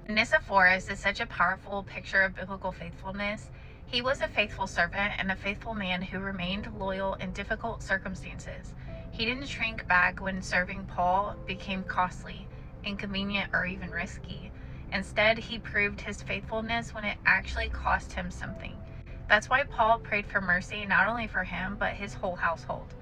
Onesiphorus is such a powerful picture of biblical faithfulness. He was a faithful servant and a faithful man who remained loyal in difficult circumstances. He didn't shrink back when serving Paul became costly, inconvenient, or even risky. Instead, he proved his faithfulness when it actually cost him something. That's why Paul prayed for mercy not only for him, but his whole household.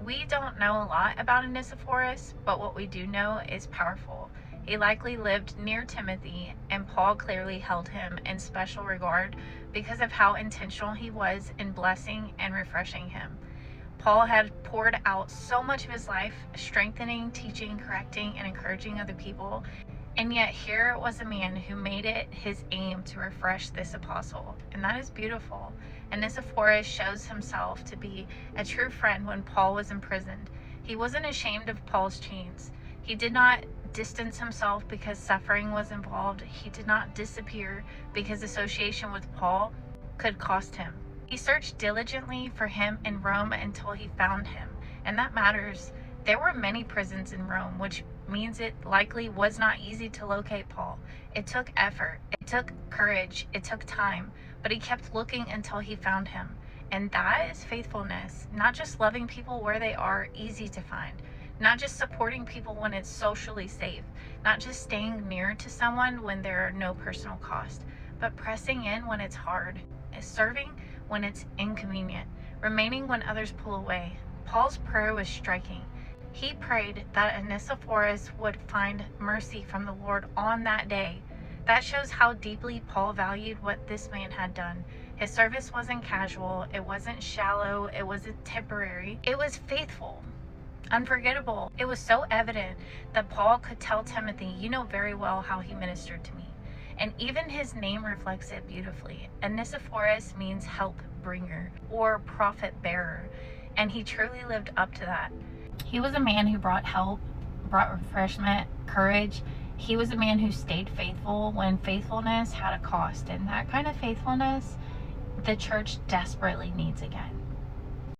We don't know a lot about Onesiphorus, but what we do know is powerful. He likely lived near Timothy, and Paul clearly held him in special regard because of how intentional he was in blessing and refreshing him. Paul had poured out so much of his life, strengthening, teaching, correcting, and encouraging other people. And yet here was a man who made it his aim to refresh this apostle. And that is beautiful. And Onesiphorus shows himself to be a true friend when Paul was imprisoned. He wasn't ashamed of Paul's chains. He did not distance himself because suffering was involved. He did not disappear because association with Paul could cost him. He searched diligently for him in Rome until he found him. And that matters. There were many prisons in Rome, which means it likely was not easy to locate Paul. It took effort, it took courage, it took time, but he kept looking until he found him. And that is faithfulness, not just loving people where they are easy to find, not just supporting people when it's socially safe, not just staying near to someone when there are no personal cost, but pressing in when it's hard, serving when it's inconvenient, remaining when others pull away. Paul's prayer was striking. He prayed that Onesiphorus would find mercy from the Lord on that day. That shows how deeply Paul valued what this man had done. His service wasn't casual, it wasn't shallow, it wasn't temporary. It was faithful, unforgettable. It was so evident that Paul could tell Timothy, "You know very well how he ministered to me." And even his name reflects it beautifully. Onesiphorus means help bringer or prophet bearer, and he truly lived up to that. He was a man who brought help, brought refreshment, courage. He was a man who stayed faithful when faithfulness had a cost. And that kind of faithfulness, the church desperately needs again.